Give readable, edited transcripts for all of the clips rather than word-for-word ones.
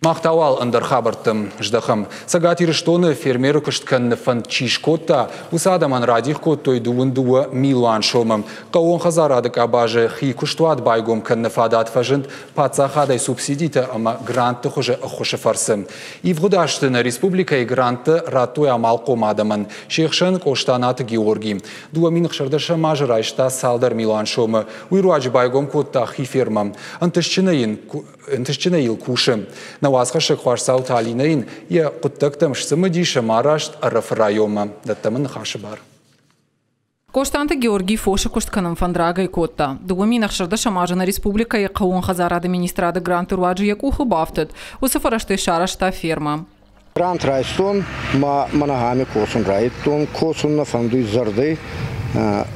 Мақтауал ындар хабарттым ждахым. Сагат ирыштоны фермеры күштканны фан чишкотта, усадаман радих коттой дуындуы милуан шомым. Қауын хазарадык абажы хи күштуат байгом канны фадат фажынд, паца хадай субсидита ама гранты хуже фарсым. Ивгудаштыны республикай гранты ратуй амал комадаман. Шехшын коштанаты Георгий. Дуа миных шардаша мажырайшта салдар милуан шомы. Уйруач байгом котта хи фермам. Антышчынаил кушым. Навазхашы қварсау талинайын, я құттықтым шсымыди шамарашт аррафрайома. Даттамын хашы бар. Коштанты Георгий Фоши куштканым фандрага и котта. Дугуминах шарда шамажана республика и қауын хазарады министрады гранты руаджи якухы бафтыд. Усафарашты шарашта ферма. Грант райстон, манагами коsun райттон, коsun на фанду зарды.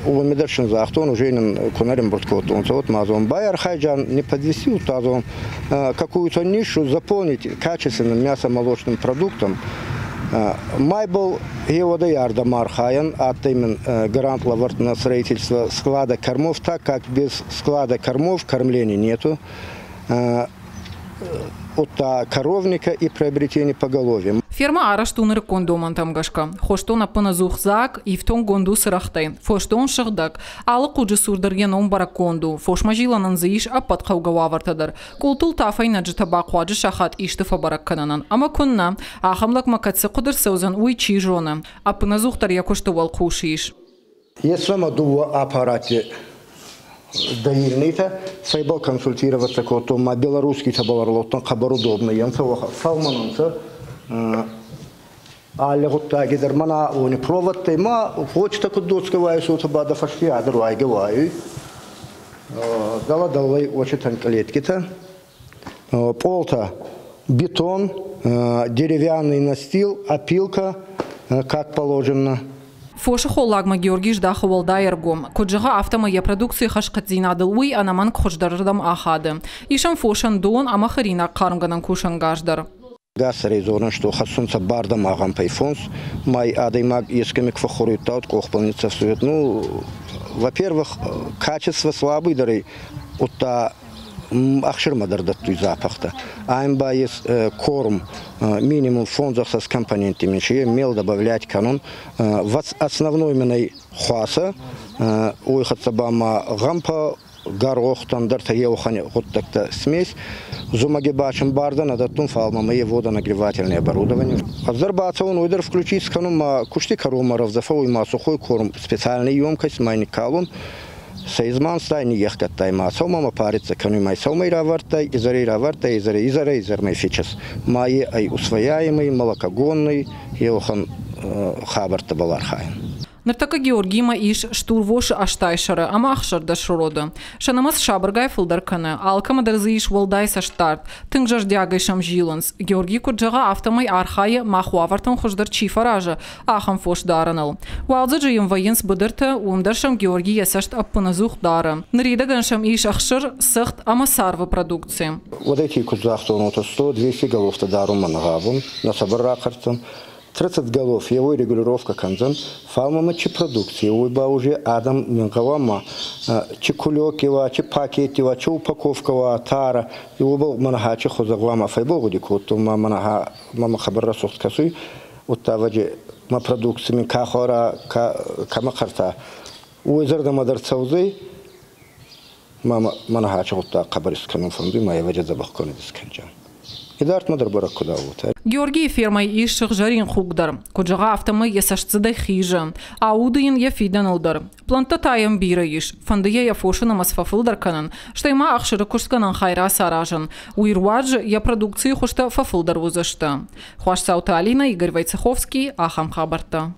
Увамидершин захтон уже кунарим борткотон. Вот мазон байер хайджан не подвести тазон какую-то нишу заполнить качественным мясо-молочным продуктом. Майбл его доярда мархаян, а именно грант лаварт на строительство склада кормов, так как без склада кормов кормления нету. От коровника и приобретения поголовья. Ферма араштуныр кондоман тамгашка. Хоштон апына зухзак и в том гонду сырахтай. Фоштон шахдак. Алы куджи сурдырген он бараконду. Фошмажиланан заиш апат қаугававартадар. Култул тафай наджитаба қуаджи шахат иштыфа бараккананан. Ама күнна, ахамлак макатсы қудыр саузан уй чижона. Апына зухтар якоштовал кушиш. Если мы дуа аппарате доильнита, сайбал консультироваться котом, а белорусский табаларлоттан хабар удобно. Янца салмананца, але гутта гидер мана они провод тема, почта кудоцкая сутаба да фашки адру айгавай. Дала далай очень клеткита, полта бетон, деревянный настил, опилка, как положено. Фоши холлагма Георгий ждаха волдайергом. Коджага автомая продукции хашкадзинадыл уй анаман кхождардам ахады. Ишам фошан дон амахарина кармганан кушангаждар. Газ резонан, что хасунца бардам агам пайфонс, май адаймаг ескамик фахоруйтаут кохпалница всует. Ну, во-первых, качество слабый дары, утта ахширмадар даттуй запахта. Аймба есть корм минимум фондах с компонентами, че мел добавлять канон. В основной именно хуаса, уйхат сабама гампа, горох, тандарта еухане, вот так-то смесь. Зумагибачем барда надатун фалмама и водонагревательное оборудование. Азербайджан он уйдер включить с канума кушти коромаров, зафауй сухой корм, специальная емкость, майник калун. Сейзман стайни ехкат тайма, сомама парится, кануй сомай равартай, изарей равартай, изарей изармай фичес. Майи ай усвояемый, молокогонный, еухан хабарта балархайн. Нартака Георгима иш штурвош аштайшары, ама ахшарда шуроды. Шанамас шабыргай фылдарканы, алкама дарзыиш волдайса штарт, тыңжардягай шамжиланс. Георгий куджага автомай архайы махуавартан хуждар чифаражы, ахам фош дараныл. Уалзы жиым военс быдырты, уымдаршам Георгий ясашт аппыназух дары. Наридаганшам иш ахшыр сыхт ама сарвы продукции. Вот эти кузахтон это 100-200 голов-то дару манагавун, на собракартам. 30 голов, его регулировка канзан, фалмама чи продукции, его ба уже адам минкавама, чи кулек его, чи пакет его, чи упаковка тара, его был манага чи хозаглама файбогу дикоту, манага мама хабарра сохткасуй, вот та ваджи ма продукциями кахора, камакарта, уйзарда мадар цаузей, мама манага чи хотта хабарискану фанду, моя ваджи забахконы дисканджан. Георгий фермай ишших жарин хугдар. Коджага автомай ясашцыдай хижа. Аудыин яфиданылдар. Плантатаем бира иш. Фандыя яфошина масфафылдар канан. Штайма ахшыры куштканан хайра саражан. Уирвадж я продукции хушта фафылдар вузашта. Хуаш Саута Алина, Игорь Войцеховский, Ахам Хабарта.